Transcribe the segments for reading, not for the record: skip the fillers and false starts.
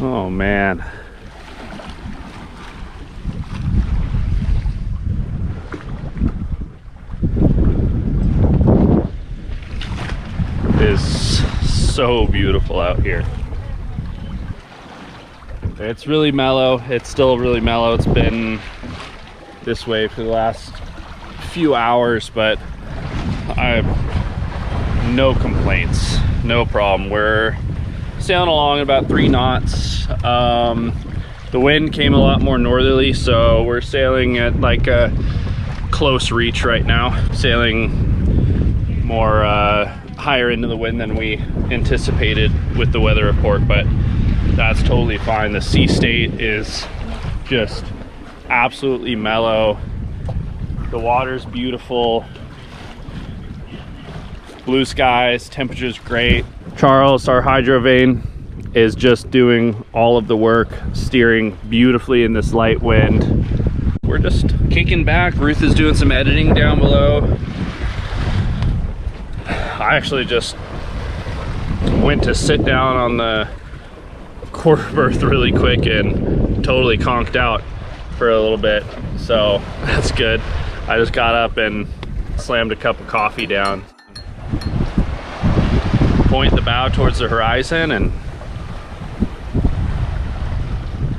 Oh man. It is so beautiful out here. It's really mellow. It's still really mellow. It's been this way for the last few hours, but I have no complaints, no problem. We're sailing along at about 3 knots. The wind came a lot more northerly, so we're sailing at like a close reach right now, sailing more higher into the wind than we anticipated with the weather report, but that's totally fine. The sea state is just absolutely mellow. The water's beautiful. Blue skies, temperature's great. Charles, our hydro vane, is just doing all of the work, steering beautifully in this light wind. We're just kicking back. Ruth is doing some editing down below. I actually just went to sit down on the quarter berth really quick and totally conked out for a little bit, so that's good. I just got up and slammed a cup of coffee down. Point the bow towards the horizon, and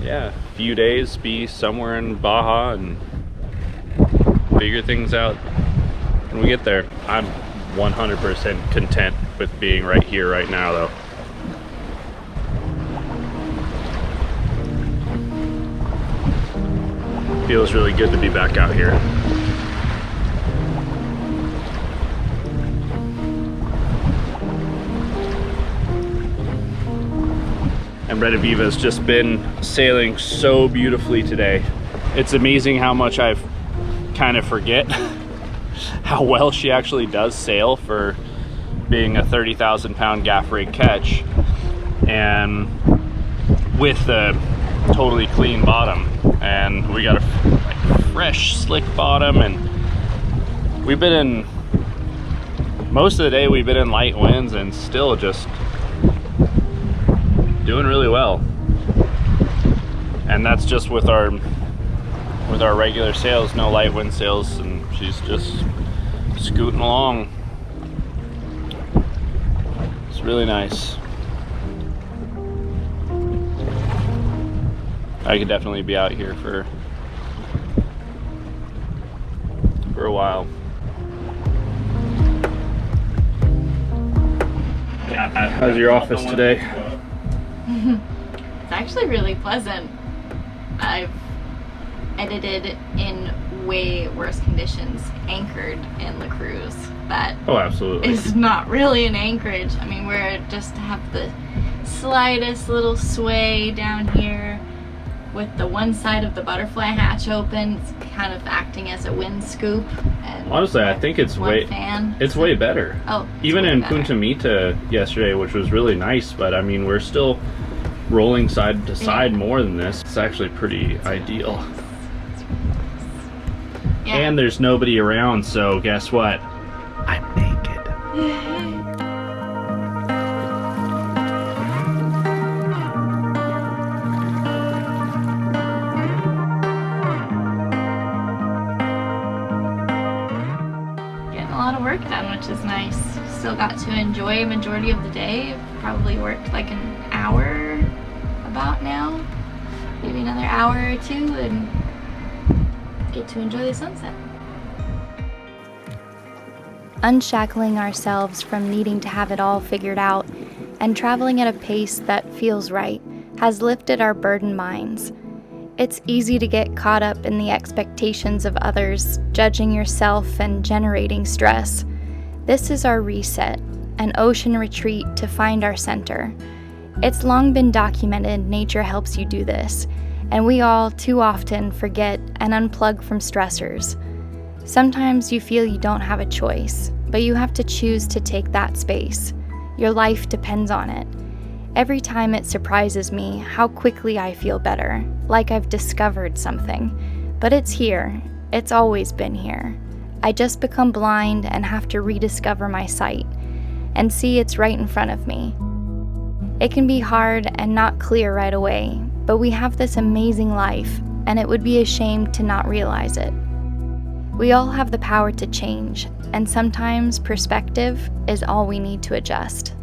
yeah, a few days be somewhere in Baja and figure things out when we get there. I'm 100% content with being right here right now though. Feels really good to be back out here. And Red Aviva's just been sailing so beautifully today. It's amazing how much I've kind of forget how well she actually does sail for being a 30,000 pound gaff rig catch, and with the totally clean bottom, and we got a like fresh slick bottom, and we've been in most of the day, we've been in light winds and still just doing really well. And that's just with our regular sails, no light wind sails, and she's just scooting along. It's really nice. I could definitely be out here for a while. How's your office today? It's actually really pleasant. I've edited in way worse conditions, anchored in La Cruz. That absolutely is not really an anchorage. I mean, we're just have the slightest little sway down here with the one side of the butterfly hatch open. It's kind of acting as a wind scoop. And honestly, I think it's way better. Oh, even in Punta Mita yesterday, which was really nice, but I mean, we're still rolling side to side more than this. It's actually pretty ideal. Yeah. And there's nobody around, so guess what? I'm naked. Getting a lot of work done, which is nice. Still got to enjoy a majority of the day. Probably worked like an hour about now, maybe another hour or two, and get to enjoy the sunset. Unshackling ourselves from needing to have it all figured out and traveling at a pace that feels right has lifted our burdened minds. It's easy to get caught up in the expectations of others, judging yourself and generating stress. This is our reset, an ocean retreat to find our center. It's long been documented nature helps you do this, and we all too often forget and unplug from stressors. Sometimes you feel you don't have a choice, but you have to choose to take that space. Your life depends on it. Every time it surprises me how quickly I feel better, like I've discovered something. But it's here. It's always been here. I just become blind and have to rediscover my sight and see it's right in front of me. It can be hard and not clear right away, but we have this amazing life, and it would be a shame to not realize it. We all have the power to change, and sometimes perspective is all we need to adjust.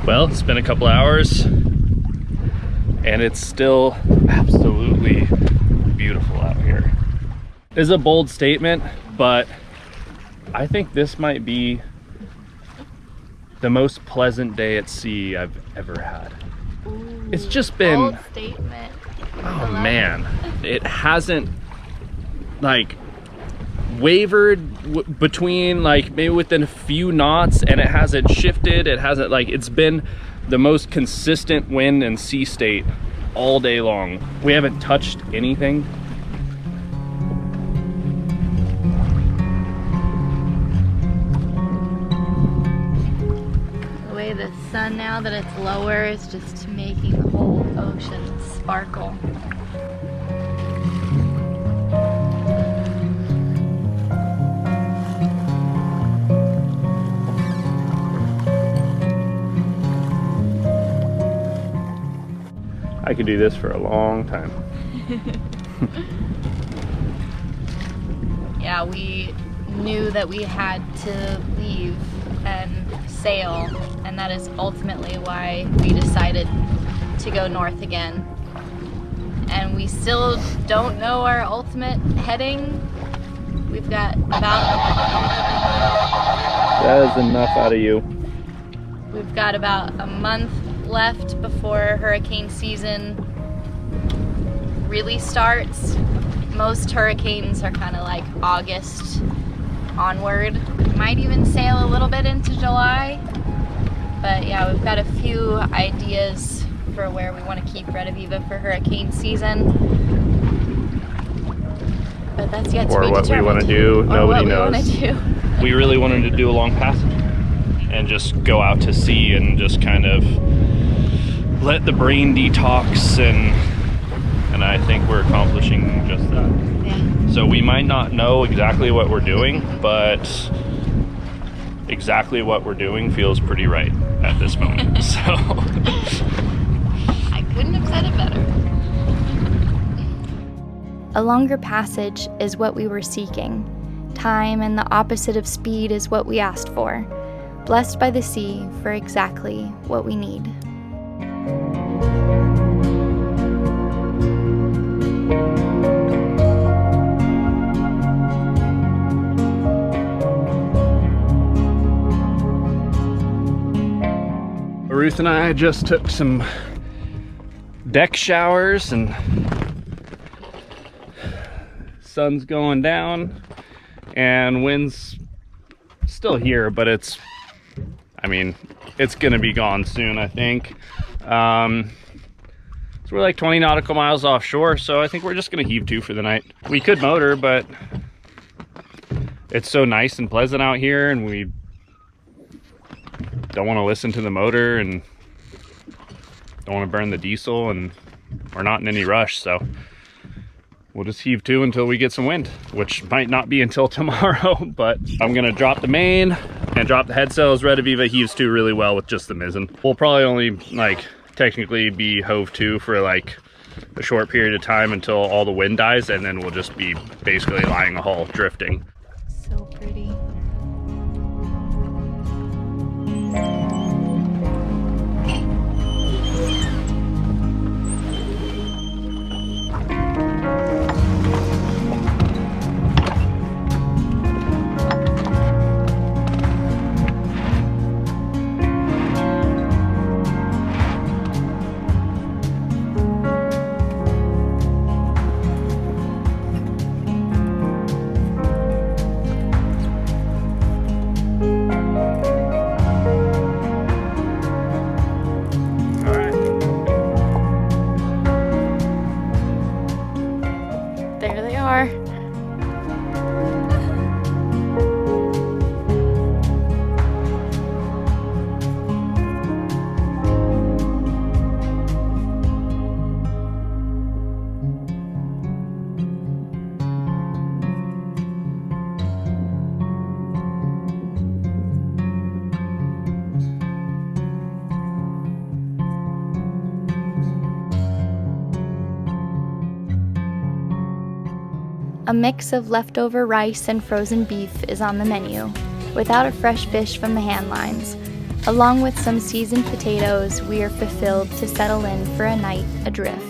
Well, it's been a couple hours and it's still absolutely beautiful out here. It's a bold statement, but I think this might be the most pleasant day at sea I've ever had. Ooh, it's just been, bold statement. oh man, it hasn't like wavered between like maybe within a few knots, and it hasn't shifted. It hasn't, like, it's been the most consistent wind and sea state all day long. We haven't touched anything. The way the sun, now that it's lower, is just making the whole ocean sparkle. I could do this for a long time. Yeah, we knew that we had to leave and sail, and that is ultimately why we decided to go north again. And we still don't know our ultimate heading. We've got about... That is enough out of you. We've got about a month left before hurricane season really starts. Most hurricanes are kind of like August onward. Might even sail a little bit into July. But yeah, we've got a few ideas for where we want to keep Red Aviva for hurricane season. But that's yet to be determined. Or what we want to do, nobody knows. We really wanted to do a long passage and just go out to sea and just kind of let the brain detox, and I think we're accomplishing just that. Yeah. So we might not know exactly what we're doing, but exactly what we're doing feels pretty right at this moment. So I couldn't have said it better. A longer passage is what we were seeking. Time and the opposite of speed is what we asked for. Blessed by the sea for exactly what we need. Ruth and I just took some deck showers, and sun's going down and wind's still here, but it's gonna be gone soon, I think. So we're like 20 nautical miles offshore, so I think we're just gonna heave to for the night. We could motor, but it's so nice and pleasant out here, and we don't want to listen to the motor and don't want to burn the diesel, and we're not in any rush, so we'll just heave to until we get some wind, which might not be until tomorrow. But I'm gonna drop the main and drop the head sails. Red Aviva heaves to really well with just the mizzen. We'll probably only technically be hove to for like a short period of time until all the wind dies, and then we'll just be basically lying a hull drifting. So pretty. are. A mix of leftover rice and frozen beef is on the menu, without a fresh fish from the hand lines. Along with some seasoned potatoes, we are fulfilled to settle in for a night adrift.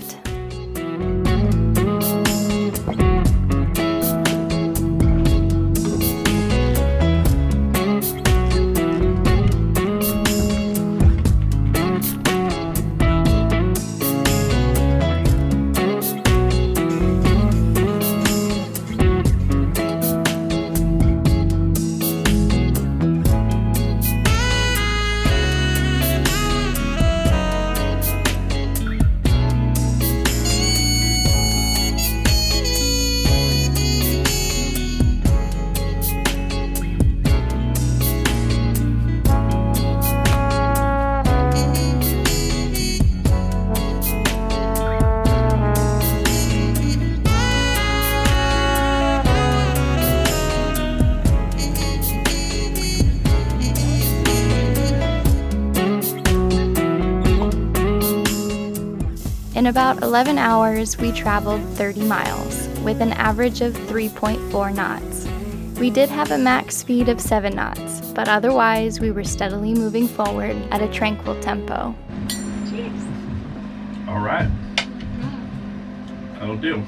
In about 11 hours, we traveled 30 miles, with an average of 3.4 knots. We did have a max speed of 7 knots, but otherwise we were steadily moving forward at a tranquil tempo. Cheers. All right. That'll do.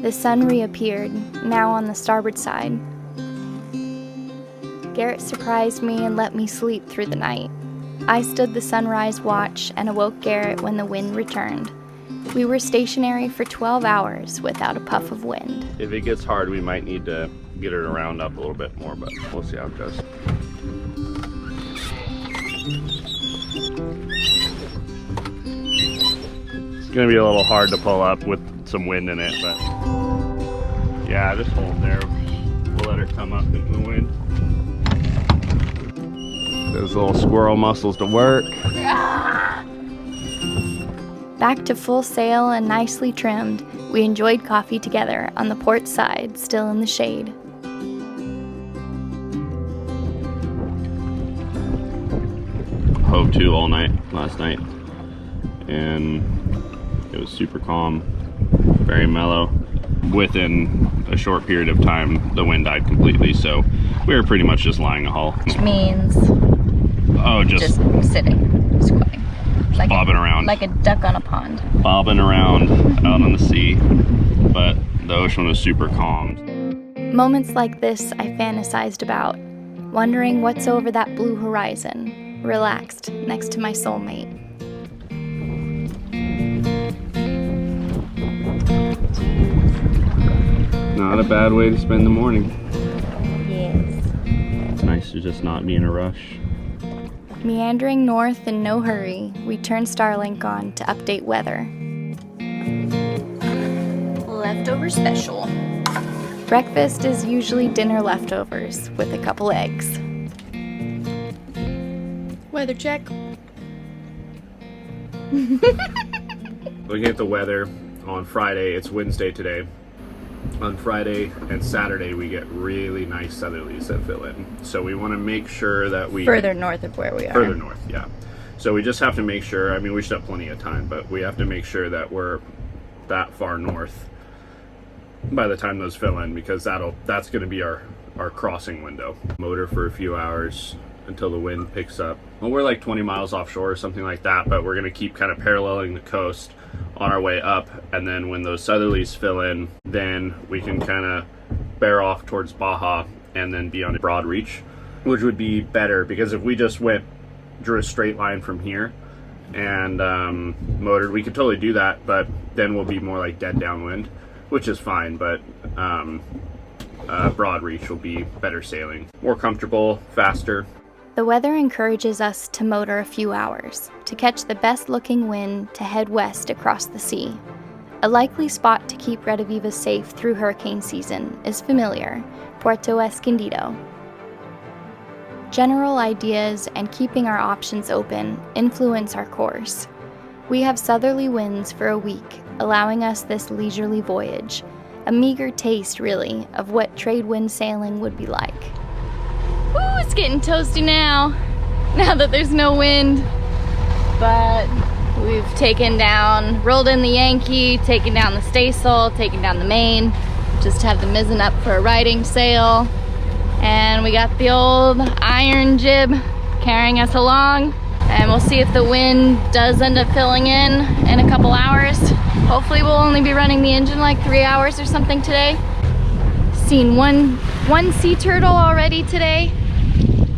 The sun reappeared, now on the starboard side. Garrett surprised me and let me sleep through the night. I stood the sunrise watch and awoke Garrett when the wind returned. We were stationary for 12 hours without a puff of wind. If it gets hard, we might need to get it around up a little bit more, but we'll see how it goes. It's gonna be a little hard to pull up with some wind in it, but yeah, just hold there. We'll let her come up into the wind. Those little squirrel muscles to work. Back to full sail and nicely trimmed, we enjoyed coffee together on the port side, still in the shade. Hove to all night last night, and it was super calm, very mellow. Within a short period of time, the wind died completely, so we were pretty much just lying a hull. Which means just sitting, squatting. Like bobbing around. Like a duck on a pond. Bobbing around out on the sea, but the ocean was super calm. Moments like this I fantasized about, wondering what's over that blue horizon, relaxed next to my soulmate. Not a bad way to spend the morning. Yes. It's nice to just not be in a rush. Meandering north in no hurry, we turned Starlink on to update weather. Leftover special. Breakfast is usually dinner leftovers with a couple eggs. Weather check. Looking at the weather on Friday, it's Wednesday today. On Friday and Saturday, we get really nice southerlies that fill in. So we want to make sure that we... Further north of where we are. Further north, yeah. So we just have to make sure, I mean, we should have plenty of time, but we have to make sure that we're that far north by the time those fill in, because that's going to be our crossing window. Motor for a few hours until the wind picks up. Well, we're like 20 miles offshore or something like that, but we're going to keep kind of paralleling the coast on our way up, and then when those southerlies fill in, then we can kind of bear off towards Baja and then be on a broad reach, which would be better, because if we just drew a straight line from here and motored, we could totally do that, but then we'll be more like dead downwind, which is fine, but broad reach will be better sailing. More comfortable, faster. The weather encourages us to motor a few hours to catch the best looking wind to head west across the sea. A likely spot to keep Redaviva safe through hurricane season is familiar, Puerto Escondido. General ideas and keeping our options open influence our course. We have southerly winds for a week, allowing us this leisurely voyage, a meager taste, really, of what trade wind sailing would be like. Ooh, it's getting toasty now that there's no wind. But we've rolled in the Yankee, taken down the staysail, taken down the main, just to have the mizzen up for a riding sail. And we got the old iron jib carrying us along. And we'll see if the wind does end up filling in a couple hours. Hopefully we'll only be running the engine like 3 hours or something today. Seen one sea turtle already today.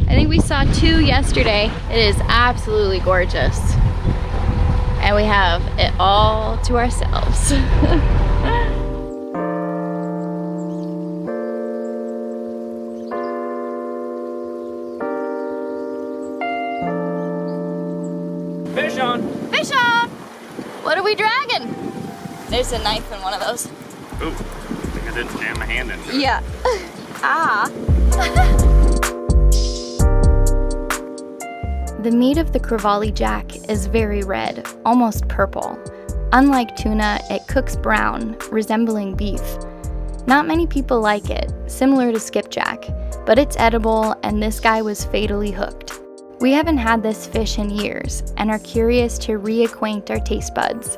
I think we saw 2 yesterday. It is absolutely gorgeous. And we have it all to ourselves. Fish on! Fish on! What are we dragging? There's a knife in one of those. Ooh, I think I didn't jam my hand into it. Yeah. Ah. The meat of the Crevalle jack is very red, almost purple. Unlike tuna, it cooks brown, resembling beef. Not many people like it, similar to skipjack, but it's edible and this guy was fatally hooked. We haven't had this fish in years and are curious to reacquaint our taste buds.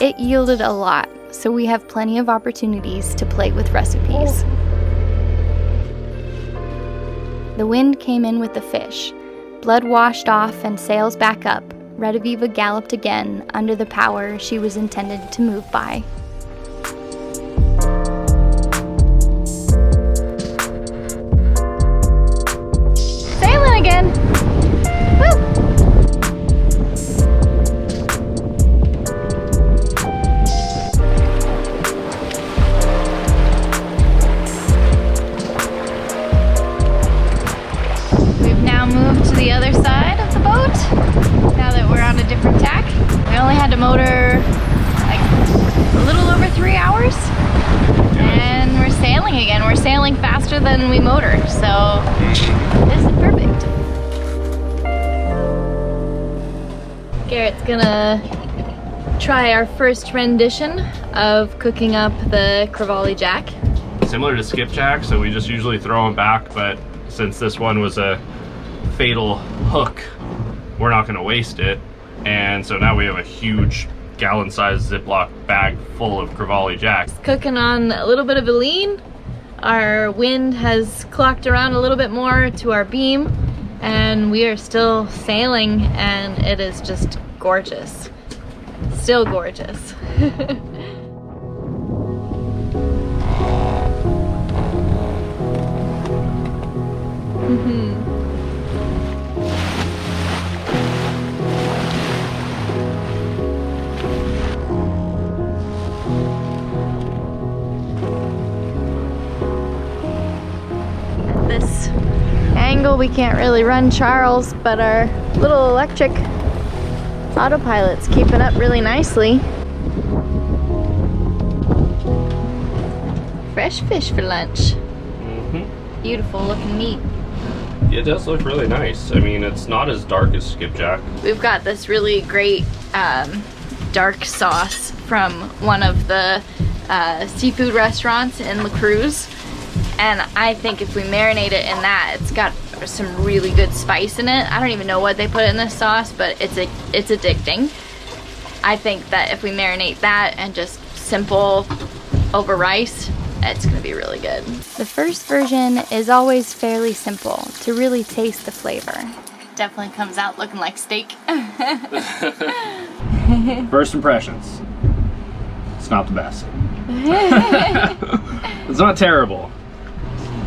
It yielded a lot, so we have plenty of opportunities to play with recipes. The wind came in with the fish. Blood washed off and sails back up. Redaviva galloped again under the power she was intended to move by. Sailing again! Woo! The other side of the boat now that we're on a different tack. We only had to motor like a little over 3 hours and we're sailing again. We're sailing faster than we motor, so this is perfect. Garrett's gonna try our first rendition of cooking up the Crevalle jack. Similar to skipjack, so we just usually throw them back, but since this one was a fatal hook, we're not going to waste it, and so now we have a huge gallon-sized Ziploc bag full of Crevalle jack. Cooking on a little bit of a lean. Our wind has clocked around a little bit more to our beam, and we are still sailing, and it is just gorgeous. Still gorgeous. This angle we can't really run Charles, but our little electric autopilot's keeping up really nicely. Fresh fish for lunch. Beautiful looking meat. It does look really nice. I mean, it's not as dark as skipjack. We've got this really great dark sauce from one of the seafood restaurants in La Cruz. And I think if we marinate it in that, it's got some really good spice in it. I don't even know what they put in this sauce, but it's addicting. I think that if we marinate that and just simple over rice, it's gonna be really good. The first version is always fairly simple to really taste the flavor. Definitely comes out looking like steak. First impressions. It's not the best. It's not terrible.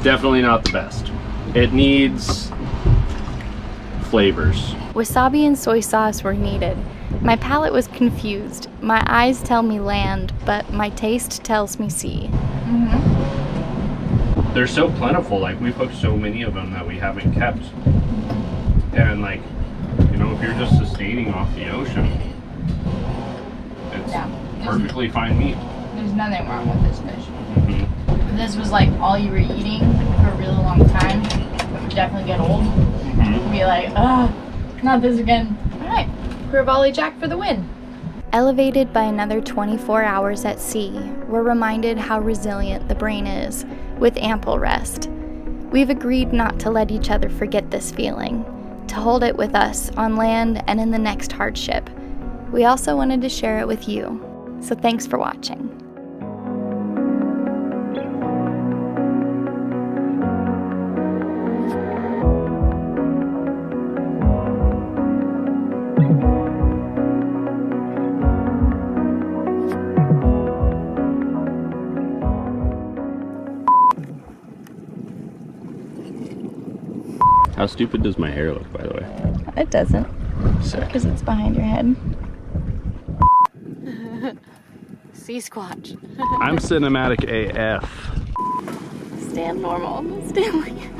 Definitely not the best. It needs flavors. Wasabi and soy sauce were needed. My palate was confused. My eyes tell me land, but my taste tells me sea. they're so plentiful. Like, we've hooked so many of them that we haven't kept. And like, you know, if you're just sustaining off the ocean, it's perfectly fine meat. There's nothing wrong with this fish. Mm-hmm. If this was like all you were eating for a really long time, it would definitely get old. Mm-hmm. Be like, not this again. All right, we're volley jack for the win. Elevated by another 24 hours at sea, we're reminded how resilient the brain is, with ample rest. We've agreed not to let each other forget this feeling, to hold it with us on land and in the next hardship. We also wanted to share it with you, so thanks for watching. How stupid does my hair look, by the way? It doesn't, Sick. because it's behind your head. Sea squatch. I'm cinematic AF. Stand normal. Stand like